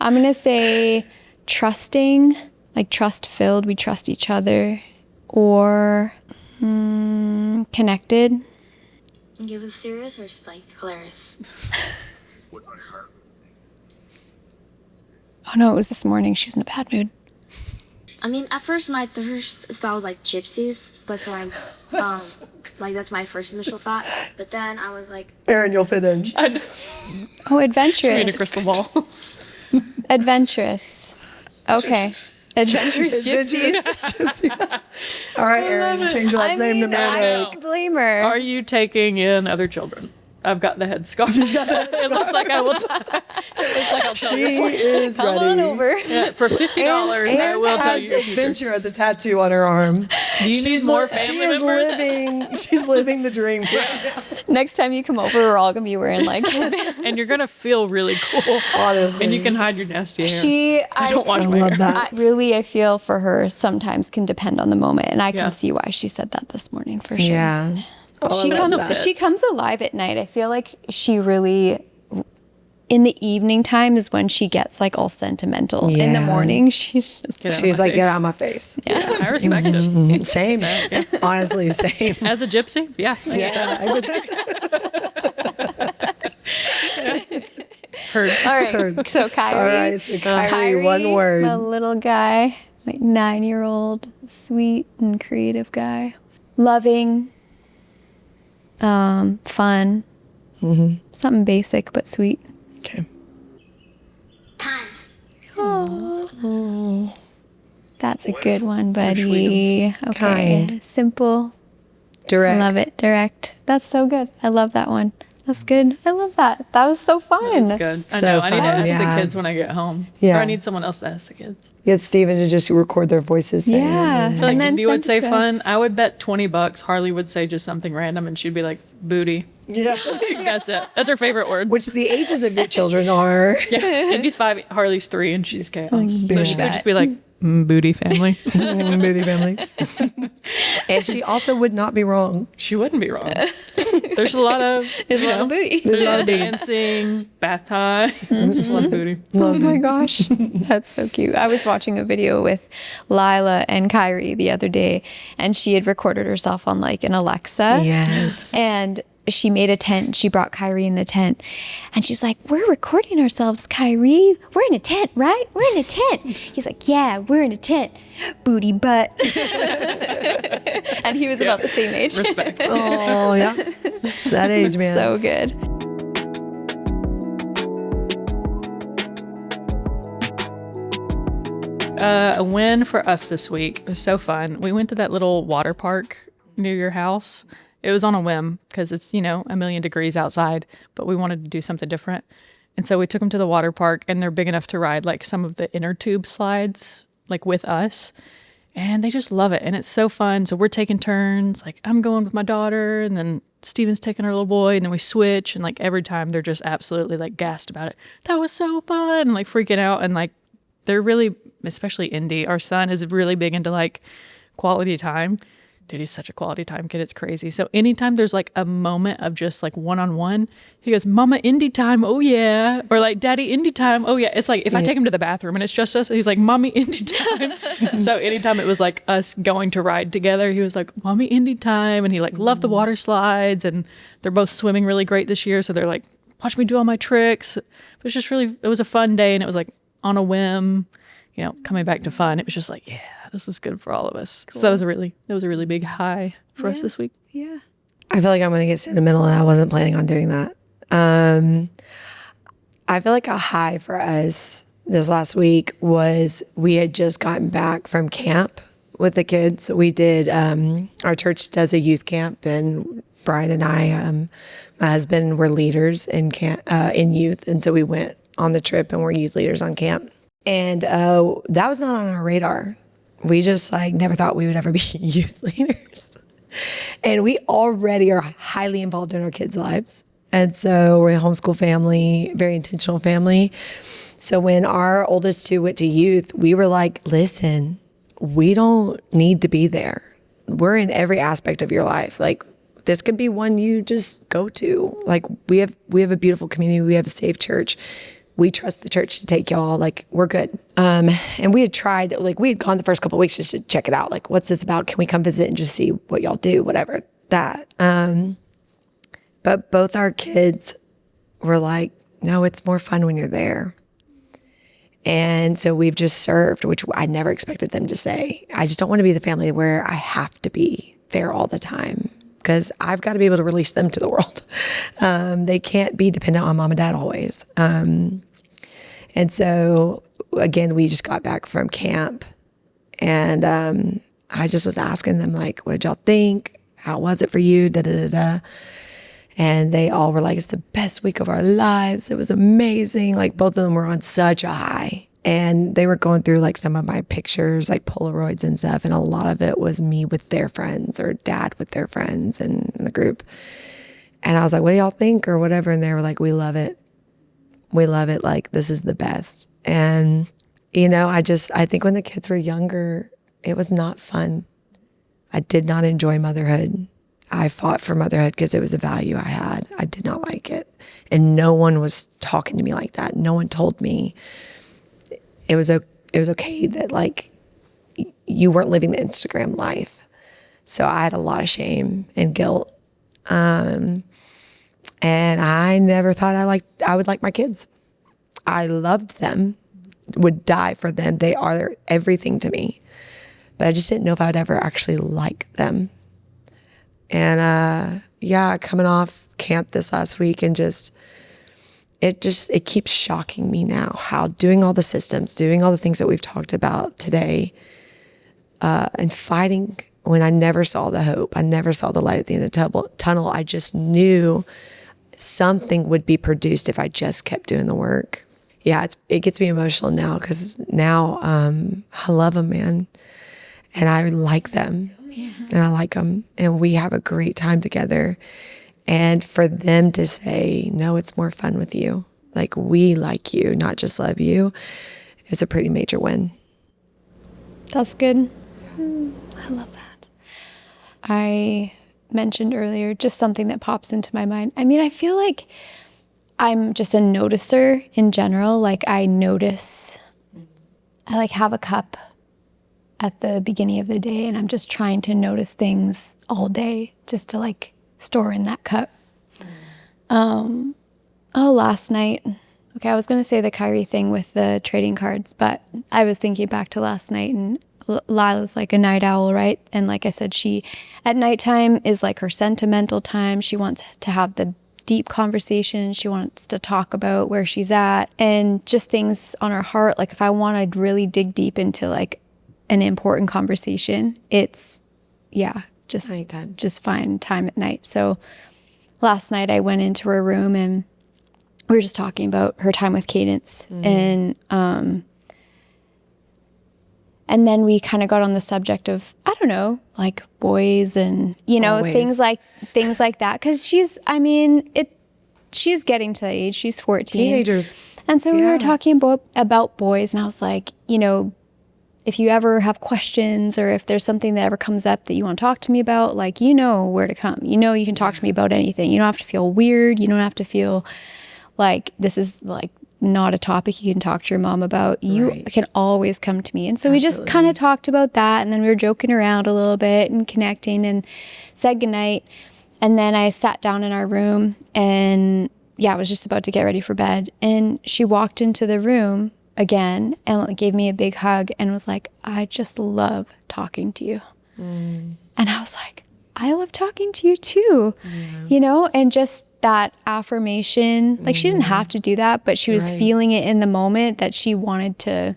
I'm going to say trusting, like trust filled. We trust each other. Or connected. Is it serious or just like hilarious? What's on your heart? Oh no, it was this morning. She was in a bad mood. I mean, at first my first thought was like gypsies, but then like that's my first initial thought. But then I was like, Aaron, you'll fit in. Oh, made a adventurous. crystal ball. Adventurous. Okay. Gypsies. Adventurous gypsies. All right, Aaron, change your last name to I Mary. don't blame her. Are you taking in other children? I've got the headscarf. It looks like I will. It looks like I'll tell She you. is Come ready. on over. Yeah, for $50, I will tell you. your future. Adventure as a tattoo on her arm. Do you need more family she is members? she's living the dream. Next time you come over, we're all gonna be wearing like. And you're gonna feel really cool. Honestly. And you can hide your nasty hair. I don't wash I my love hair. that. I feel for her sometimes can depend on the moment, and I Yeah. can see why she said that this morning for sure. Yeah. She I love that. she comes alive at night. I feel like she really in the evening time is when she gets like all sentimental. In the Yeah. morning, she's just Get out of She's my like, face. get out of my face. I respect it. Same. Honestly, same. As a gypsy, yeah. I get that. Heard. all right. So Kyrie, All right, so Kyrie, one word. a little guy, like 9-year-old, sweet and creative guy, loving, fun, something basic but sweet. Okay. time. Oh. That's a good one, sweet. buddy. Okay. Kind. Simple. Direct. Love it. Direct. That's so good. I love that one. That's good. I love that. That was so fun. That's good. I So know. I need to fun, ask yeah. the kids when I get home. Yeah. Or I need someone else to ask the kids. Get Steven to just record their voices. saying Yeah. it. I feel like And then Indy would send say it to fun. us. I would bet $20 Harley would say just something random and she'd be like, booty. Yeah. That's it. That's her favorite word. Which the ages of your children are. Yeah. Indy's 5, Harley's 3, and she's chaos. So booty. she could just be like, booty family. Booty family. And she also would not be wrong. She wouldn't be wrong. There's a lot of, There's a lot of booty. there's a lot of dancing, bath time. Just a lot of booty. Oh my gosh. That's so cute. I was watching a video with Lila and Kyrie the other day, and she had recorded herself on like an Alexa. Yes. And she made a tent. She brought Kyrie in the tent. And she was like, we're recording ourselves, Kyrie. We're in a tent, right? We're in a tent. He's like, yeah, we're in a tent. Booty butt. And he was about the same age. Respect. Oh, yeah. It's that age, man. So good. A win for us this week. It was so fun. We went to that little water park near your house. It was on a whim because it's, a million degrees outside, but we wanted to do something different. And so we took them to the water park, and they're big enough to ride like some of the inner tube slides, like with us. And they just love it. And it's so fun. So we're taking turns. Like I'm going with my daughter, and then Steven's taking our little boy, and then we switch. And like every time they're just absolutely like gassed about it. That was so fun. And like freaking out. And like they're really, especially Indy, our son is really big into like quality time. Dude, he's such a quality time kid. It's crazy. So anytime there's like a moment of just like one-on-one, he goes, Mama, Indy time. Oh yeah. Or like Daddy, Indy time. Oh yeah. It's like, if I take him to the bathroom and it's just us, he's like, Mommy, Indy time. So anytime it was like us going to ride together, he was like, Mommy, Indy time. And he like loved the water slides, and they're both swimming really great this year. So they're like, watch me do all my tricks. But it's just really, it was a fun day, and it was like on a whim, coming back to fun. It was just like, yeah, this was good for all of us. Cool. So that was a really big high for us this week. Yeah. I feel like I'm going to get sentimental, and I wasn't planning on doing that. I feel like a high for us this last week was we had just gotten back from camp with the kids. We did, our church does a youth camp, and Brian and I, my husband, were leaders in camp, in youth. And so we went on the trip, and we're youth leaders on camp. And that was not on our radar. We just like never thought we would ever be youth leaders. And we already are highly involved in our kids' lives. And so we're a homeschool family, very intentional family. So when our oldest two went to youth, we were like, listen, we don't need to be there. We're in every aspect of your life. Like, this could be one you just go to. Like, we have a beautiful community. We have a safe church. We trust the church to take y'all. Like, we're good. And we had tried, like, we had gone the first couple of weeks just to check it out. Like, what's this about? Can we come visit and just see what y'all do? Whatever that. But both our kids were like, no, it's more fun when you're there. And so we've just served, which I never expected them to say. I just don't want to be the family where I have to be there all the time, because I've got to be able to release them to the world. They can't be dependent on mom and dad always. And so, again, we just got back from camp, and I just was asking them, like, what did y'all think? How was it for you? Da-da-da-da. And they all were like, it's the best week of our lives. It was amazing. Like, both of them were on such a high. And they were going through like some of my pictures, like Polaroids and stuff. And a lot of it was me with their friends, or dad with their friends in the group. And I was like, what do y'all think, or whatever? And they were like, we love it. We love it. Like, this is the best. And, I think when the kids were younger, it was not fun. I did not enjoy motherhood. I fought for motherhood because it was a value I had. I did not like it. And no one was talking to me like that. No one told me it was okay that, like, you weren't living the Instagram life. So I had a lot of shame and guilt. And I never thought I would like my kids. I loved them, would die for them. They are everything to me. But I just didn't know if I would ever actually like them. And coming off camp this last week, and just it keeps shocking me now how doing all the systems, doing all the things that we've talked about today, and fighting when I never saw the hope, I never saw the light at the end of the tunnel. I just knew something would be produced if I just kept doing the work. Yeah, it gets me emotional now because now I love them, man, and I like them, and I like them, and we have a great time together. And for them to say, no, it's more fun with you, like we like you, not just love you, is a pretty major win. That's good. I love that. I mentioned earlier just something that pops into my mind. I mean, I feel like I'm just a noticer in general. Like I notice, I like have a cup at the beginning of the day and I'm just trying to notice things all day just to like store in that cup. Last night, okay, I was going to say the Kyrie thing with the trading cards, but I was thinking back to last night, and Lila's like a night owl, right? And like I said, she at nighttime is like her sentimental time. She wants to have the deep conversation. She wants to talk about where she's at and just things on her heart. Like if I want to really dig deep into like an important conversation, it's just Nighttime. Just find time at night. So last night I went into her room and we were just talking about her time with Cadence, and then we kind of got on the subject of, I don't know, like boys and, Always. things like that. Cause she's getting to that age. She's 14. Teenagers. And so we Yeah. were talking about boys, and I was like, if you ever have questions or if there's something that ever comes up that you want to talk to me about, like, where to come. You can talk to me about anything. You don't have to feel weird. You don't have to feel like this is like not a topic you can talk to your mom about. You Right. can always come to me. And so we just kind of talked about that, and then we were joking around a little bit and connecting and said goodnight. And then I sat down in our room and I was just about to get ready for bed. And she walked into the room again and gave me a big hug and was like, I just love talking to you. And I was like, I love talking to you too, and just that affirmation, like she didn't have to do that, but she was Right. feeling it in the moment that she wanted to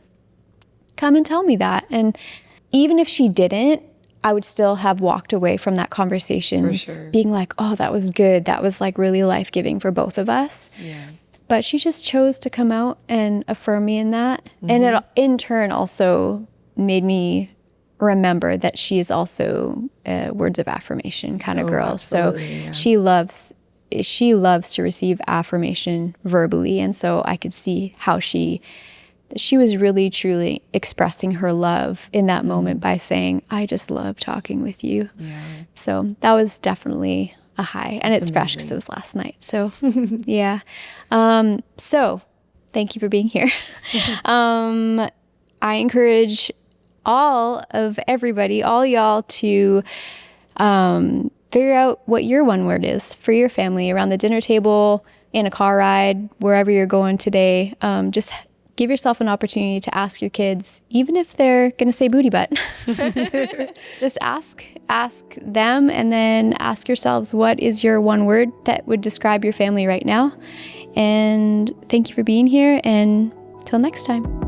come and tell me that. And even if she didn't, I would still have walked away from that conversation For sure. being like, oh, that was good. That was like really life-giving for both of us. Yeah. But she just chose to come out and affirm me in that. And it in turn also made me remember that she is also a words of affirmation kind of girl. So absolutely, yeah. she loves to receive affirmation verbally. And so I could see how she was really truly expressing her love in that moment by saying, I just love talking with you. Yeah. So that was definitely a high, and it's fresh because it was last night. So yeah. So thank you for being here. I encourage all y'all to figure out what your one word is for your family around the dinner table, in a car ride, wherever you're going today. Just give yourself an opportunity to ask your kids, even if they're going to say booty butt. Just ask them, and then ask yourselves, what is your one word that would describe your family right now? And thank you for being here, and till next time.